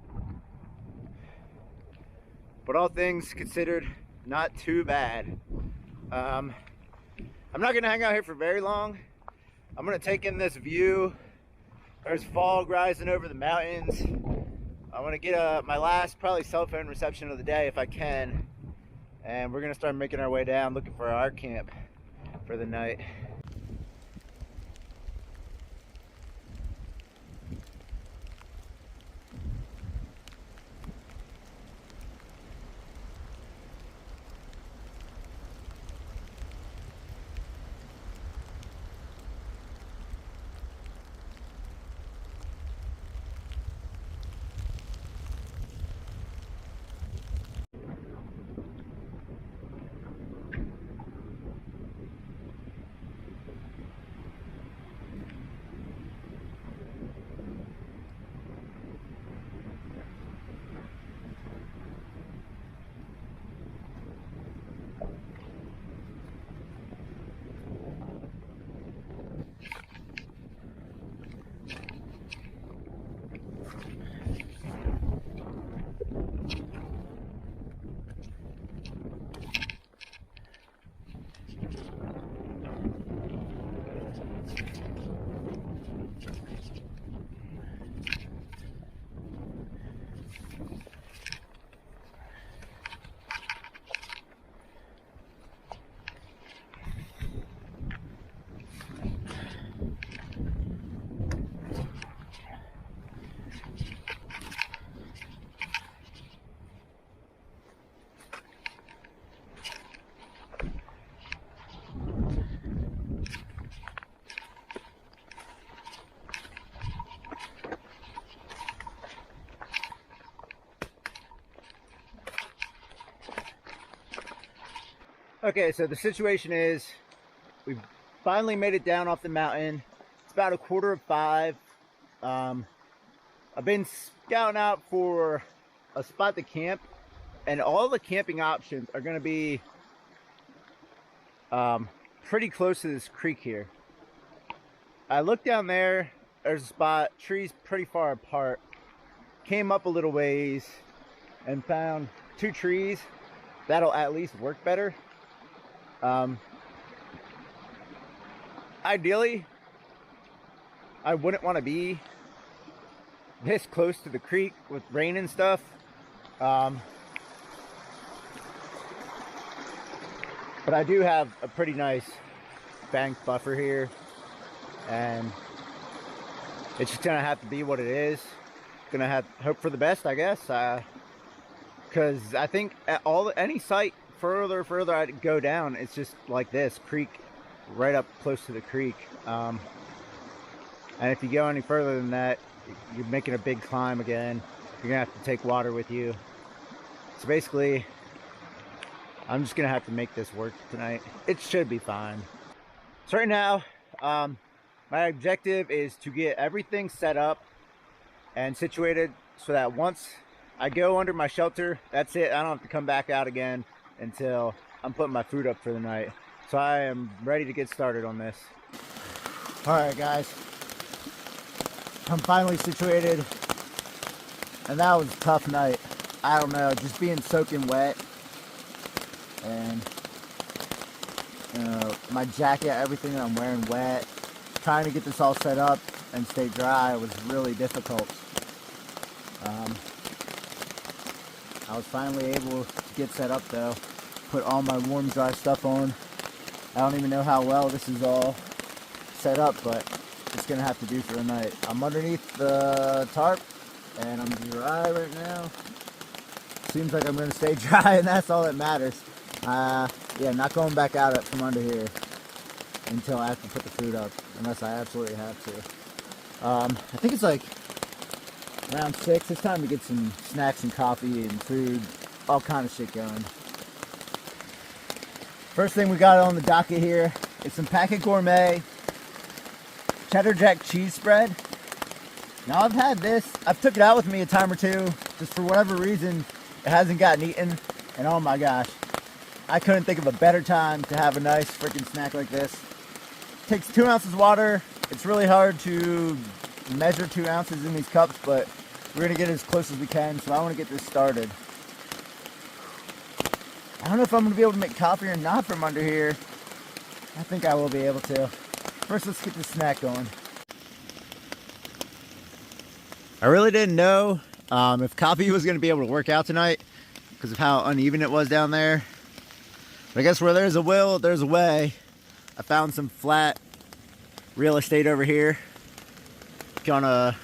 But all things considered, not too bad. I'm not gonna hang out here for very long. I'm gonna take in this view. There's fog rising over the mountains. I want to get my last probably cell phone reception of the day if I can. And we're gonna start making our way down looking for our camp for the night. Okay, so the situation is we've finally made it down off the mountain. It's about 4:45. I've been scouting out for a spot to camp, and all the camping options are going to be pretty close to this creek here. I looked down there, there's a spot, trees pretty far apart. Came up a little ways and found 2 trees that'll at least work better. Ideally, I wouldn't want to be this close to the creek with rain and stuff. But I do have a pretty nice bank buffer here, and it's just gonna have to be what it is. Gonna have to hope for the best, I guess, because I think at any site further I go down, it's just like this creek right up close to the creek, and if you go any further than that, you're making a big climb again. You're gonna have to take water with you. So basically, I'm just gonna have to make this work tonight. It should be fine. So right now, my objective is to get everything set up and situated so that once I go under my shelter, that's it. I don't have to come back out again until I'm putting my food up for the night. So I am ready to get started on this. All right, guys. I'm finally situated, and that was a tough night. I don't know, just being soaking wet, and my jacket, everything that I'm wearing wet. Trying to get this all set up and stay dry was really difficult. I was finally able to get set up though. Put all my warm, dry stuff on. I don't even know how well this is all set up, but it's gonna have to do for the night. I'm underneath the tarp and I'm dry right now. Seems like I'm gonna stay dry, and that's all that matters. Yeah, not going back out from under here until I have to put the food up, unless I absolutely have to. I think it's like around 6. It's time to get some snacks and coffee and food, all kind of shit going. First thing we got on the docket here is some Packet Gourmet cheddar jack cheese spread. Now I've had this, I've took it out with me a time or two, just for whatever reason it hasn't gotten eaten, and oh my gosh, I couldn't think of a better time to have a nice freaking snack like this. It takes 2 ounces of water. It's really hard to measure 2 ounces in these cups, but we're gonna get as close as we can, so I wanna get this started. I don't know if I'm gonna be able to make coffee or not from under here. I think I will be able to. First, let's get this snack going. I really didn't know if coffee was gonna be able to work out tonight because of how uneven it was down there. But I guess where there's a will, there's a way. I found some flat real estate over here. Gonna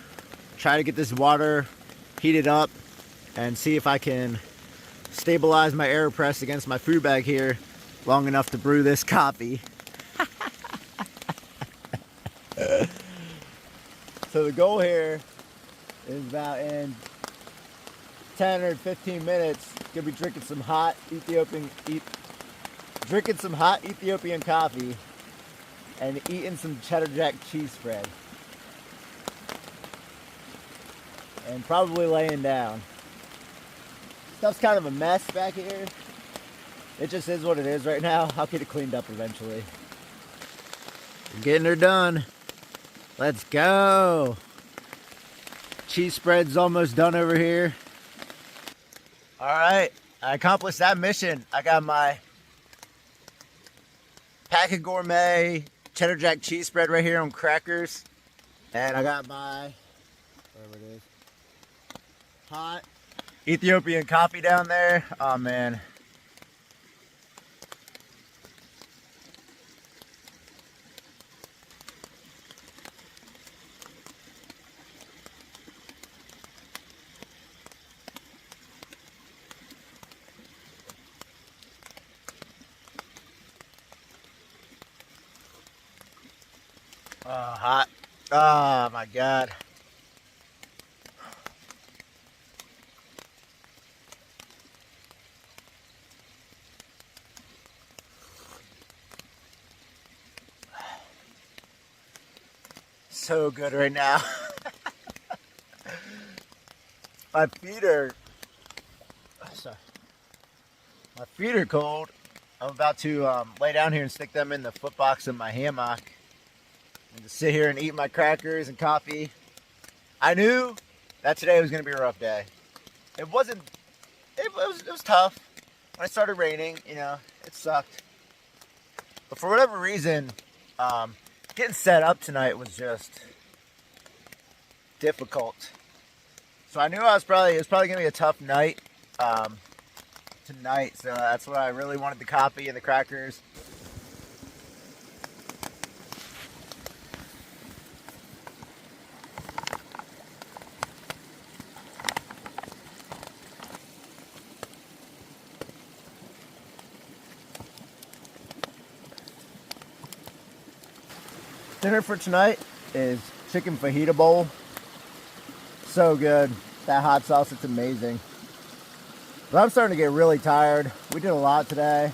try to get this water heated up and see if I can stabilize my AeroPress against my food bag here long enough to brew this coffee. So the goal here is about in 10 or 15 minutes, gonna be drinking some hot Ethiopian coffee and eating some cheddar jack cheese spread. And probably laying down. Stuff's kind of a mess back here. It just is what it is right now. I'll get it cleaned up eventually. We're getting her done. Let's go. Cheese spread's almost done over here. All right, I accomplished that mission. I got my Packet Gourmet cheddar jack cheese spread right here on crackers. And I got my, whatever it is, hot Ethiopian coffee down there. Oh man. Oh, hot. Oh my God. so good right now. My feet are cold. I'm about to lay down here and stick them in the foot box of my hammock and just sit here and eat my crackers and coffee. I knew that today was going to be a rough day. It was tough. When it started raining, you know, it sucked. But for whatever reason, getting set up tonight was just difficult. So I knew it was probably going to be a tough night tonight. So that's why I really wanted the coffee and the crackers. Dinner for tonight is chicken fajita bowl. So good. That hot sauce, it's amazing. But I'm starting to get really tired. We did a lot today.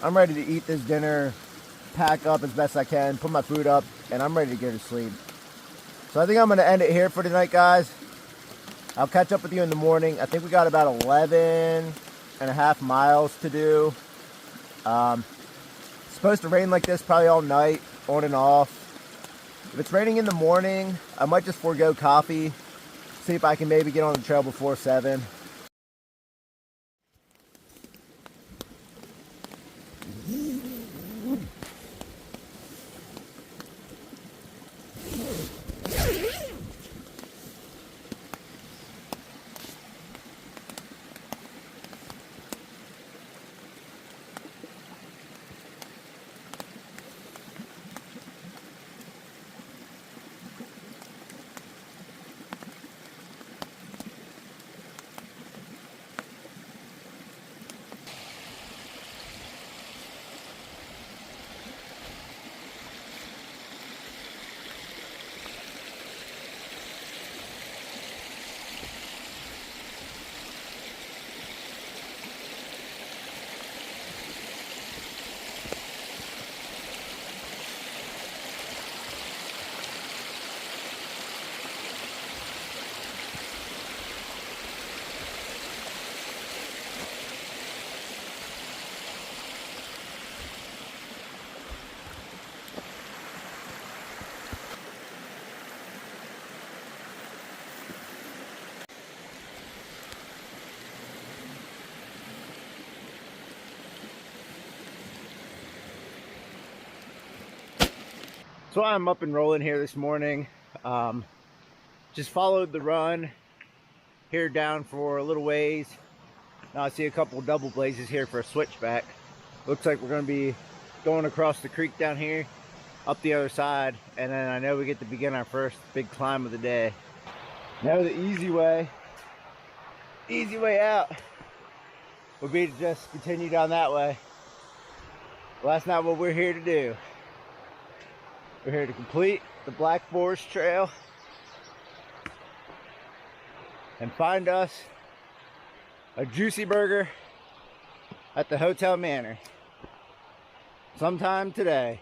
I'm ready to eat this dinner, pack up as best I can, put my food up, and I'm ready to go to sleep. So I think I'm going to end it here for tonight, guys. I'll catch up with you in the morning. I think we got about 11.5 miles to do. It's supposed to rain like this probably all night, on and off. If it's raining in the morning, I might just forego coffee, see if I can maybe get on the trail before 7. So I'm up and rolling here this morning. Just followed the run here down for a little ways. Now I see a couple double blazes here for a switchback. Looks like we're going to be going across the creek down here, up the other side, and then I know we get to begin our first big climb of the day. Now the easy way out would be to just continue down that way. Well, that's not what we're here to do. We're here to complete the Black Forest Trail and find us a juicy burger at the Hotel Manor sometime today.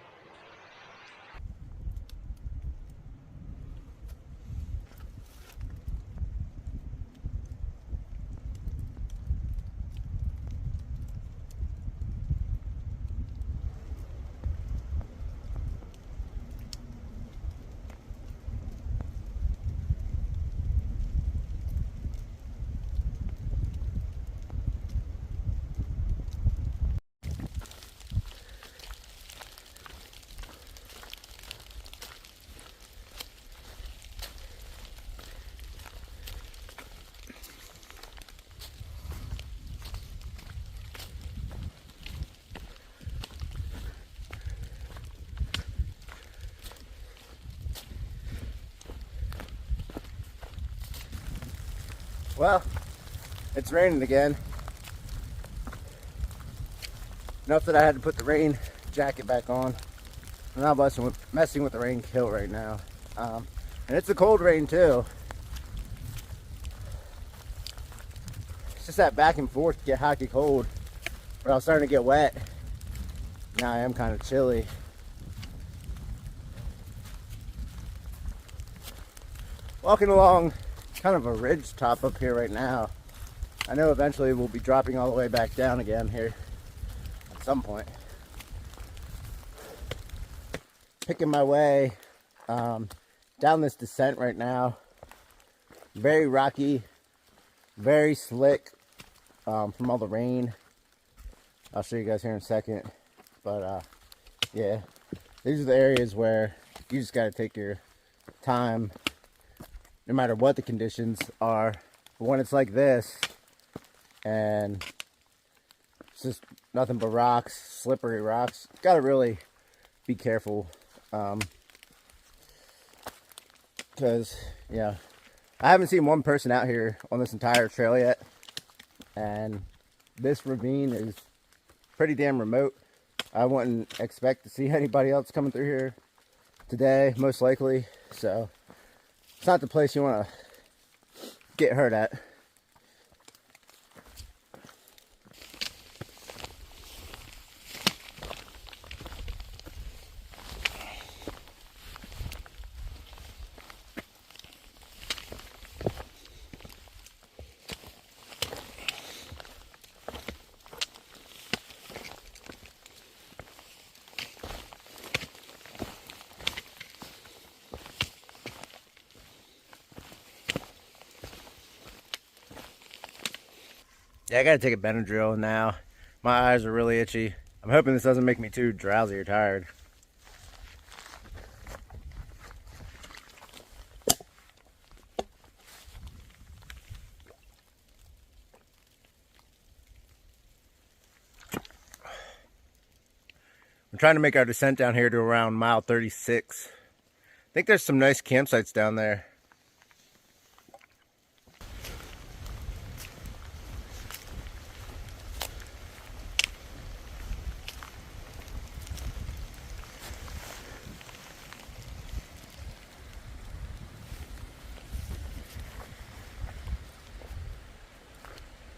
Well, it's raining again. Enough that I had to put the rain jacket back on. I'm not messing with the rain kilt right now. And it's a cold rain too. It's just that back and forth, get hot, get cold. But I was starting to get wet. Now I am kind of chilly. walking along kind of a ridge top up here right now. I know eventually we'll be dropping all the way back down again here at some point. Picking my way down this descent right now. Very rocky, very slick from all the rain. I'll show you guys here in a second. But yeah, these are the areas where you just got to take your time no matter what the conditions are. But when it's like this and it's just nothing but rocks, slippery rocks, got to really be careful. Because, yeah, I haven't seen one person out here on this entire trail yet. And this ravine is pretty damn remote. I wouldn't expect to see anybody else coming through here today, most likely. So it's not the place you want to get hurt at. Yeah, I gotta take a Benadryl now. My eyes are really itchy. I'm hoping this doesn't make me too drowsy or tired. We're trying to make our descent down here to around mile 36. I think there's some nice campsites down there.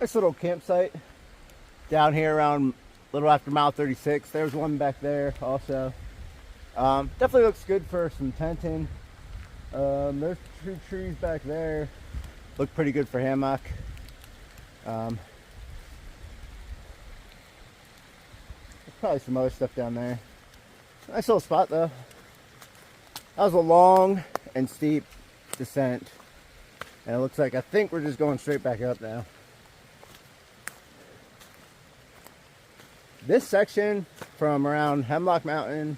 Nice little campsite down here around a little after mile 36. There's one back there also. Definitely looks good for some tenting. There's two trees back there. Look pretty good for hammock. There's probably some other stuff down there. Nice little spot though. That was a long and steep descent. And it looks like, I think we're just going straight back up now. This section from around Hemlock Mountain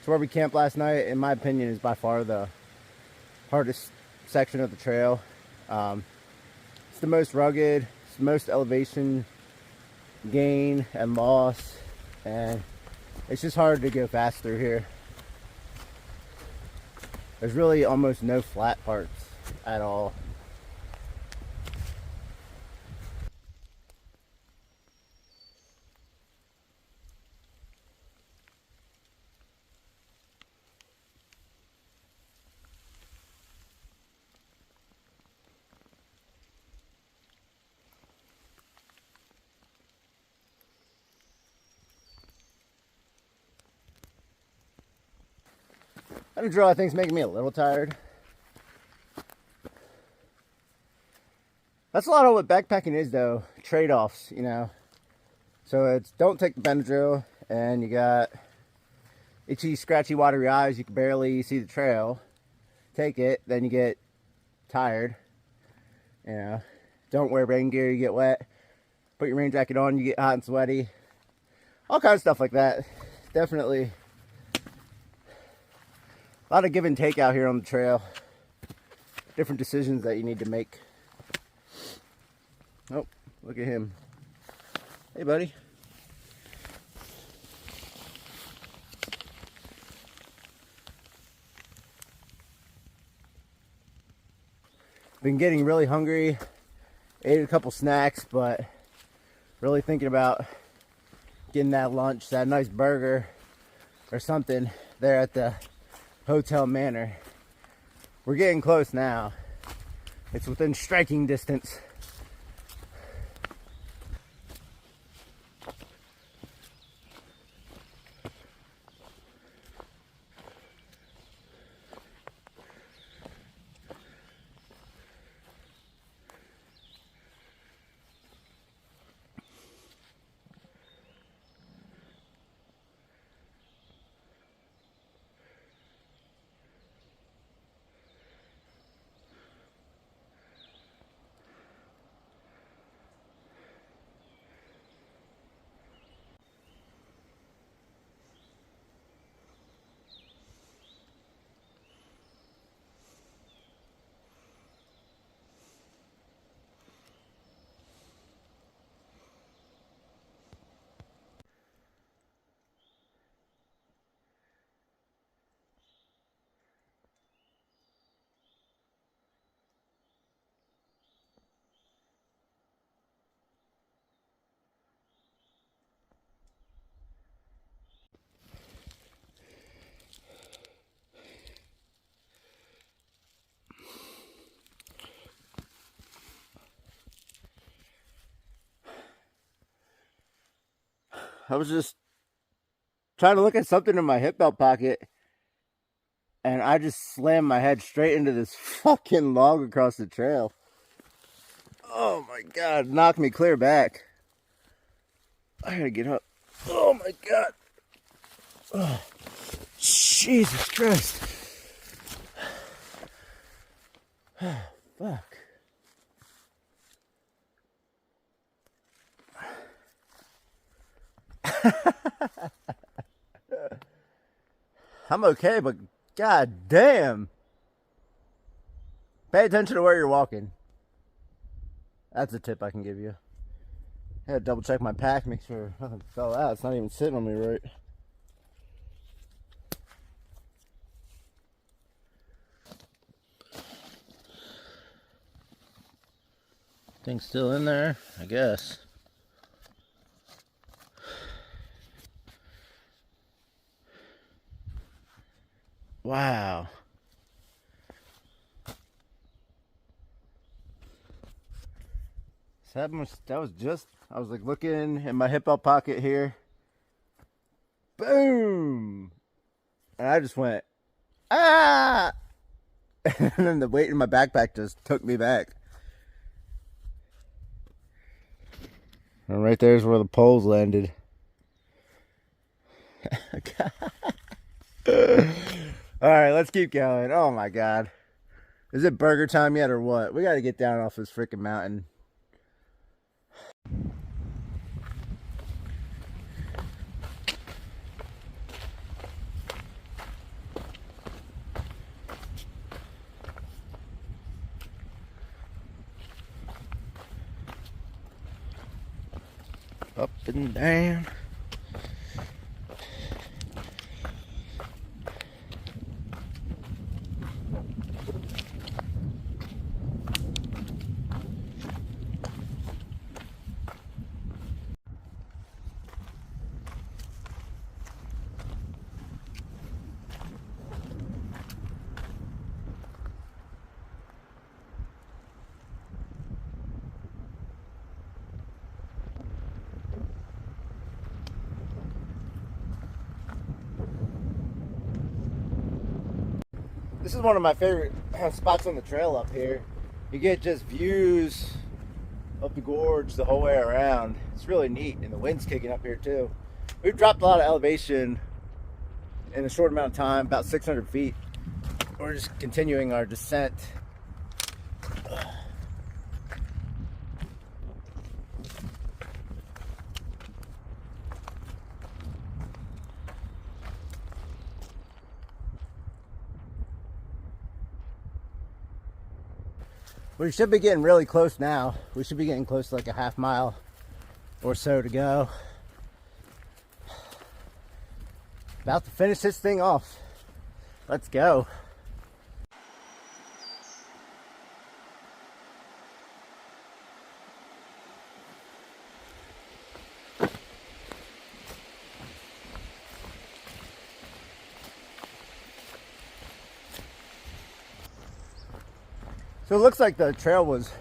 to where we camped last night, in my opinion, is by far the hardest section of the trail. It's the most rugged, it's the most elevation gain and loss, and it's just hard to go fast through here. There's really almost no flat parts at all. Benadryl, I think, is making me a little tired. That's a lot of what backpacking is, though. Trade-offs, you know. So it's don't take the Benadryl, and you got itchy, scratchy, watery eyes. You can barely see the trail. Take it, then you get tired. You know, don't wear rain gear, you get wet. Put your rain jacket on, you get hot and sweaty. All kinds of stuff like that. Definitely a lot of give and take out here on the trail. Different decisions that you need to make. Oh, look at him. Hey, buddy. Been getting really hungry. Ate a couple snacks, but really thinking about getting that lunch, that nice burger or something there at the Hotel Manor. We're getting close now. It's within striking distance. I was just trying to look at something in my hip belt pocket, and I just slammed my head straight into this fucking log across the trail. Oh my god, knocked me clear back. I gotta get up. Oh my god. Oh, Jesus Christ. Oh, fuck. I'm okay, but god damn. Pay attention to where you're walking. That's a tip I can give you. I had to double check my pack, make sure nothing fell out. It's not even sitting on me right. Thing's still in there, I guess. Wow. So that was just, I was like looking in my hip belt pocket here. Boom! And I just went, ah! And then the weight in my backpack just took me back. And right there's where the poles landed. Alright, let's keep going. Oh my god. Is it burger time yet or what? We gotta get down off this freaking mountain. Up and down. This is one of my favorite spots on the trail up here. You get just views of the gorge the whole way around. It's really neat, and the wind's kicking up here too. We've dropped a lot of elevation in a short amount of time, about 600 feet. We're just continuing our descent. We should be getting really close now. We should be getting close to like a half mile or so to go. About to finish this thing off. Let's go. So it looks like the trail was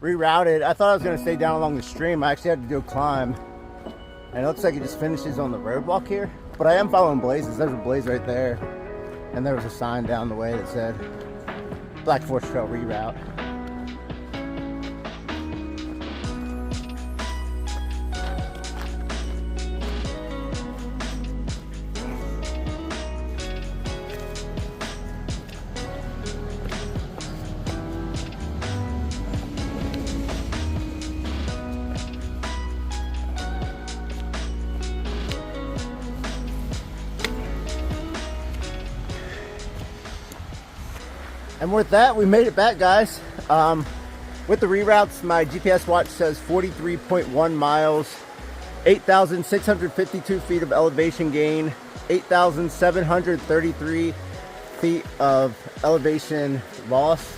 rerouted. I thought I was going to stay down along the stream. I actually had to do a climb. And it looks like it just finishes on the roadwalk here. But I am following blazes. There's a blaze right there. And there was a sign down the way that said Black Forest Trail reroute. And with that, we made it back, guys. With the reroutes, my GPS watch says 43.1 miles, 8,652 feet of elevation gain, 8,733 feet of elevation loss.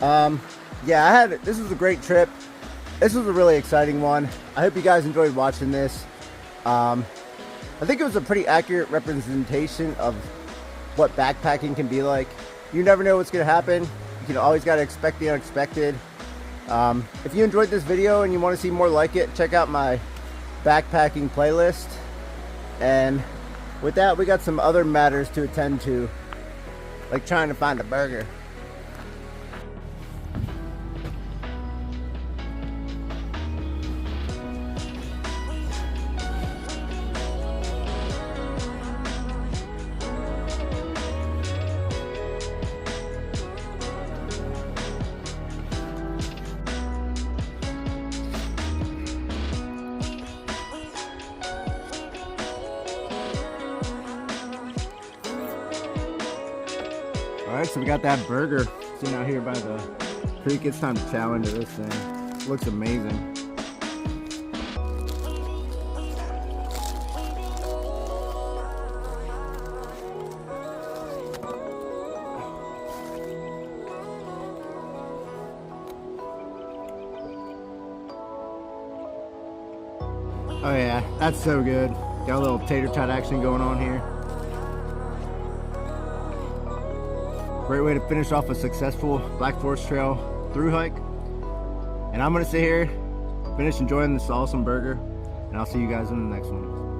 Yeah, this was a great trip. This was a really exciting one. I hope you guys enjoyed watching this. I think it was a pretty accurate representation of what backpacking can be like. You never know what's going to happen. You can always got to expect the unexpected. If you enjoyed this video and you want to see more like it, check out my backpacking playlist. And with that, we got some other matters to attend to, like trying to find a burger. Alright, so we got that burger sitting out here by the creek. It's time to chow into this thing. It looks amazing. Oh yeah, that's so good. Got a little tater tot action going on here. Great way to finish off a successful Black Forest Trail through hike. And I'm gonna sit here, finish enjoying this awesome burger, and I'll see you guys in the next one.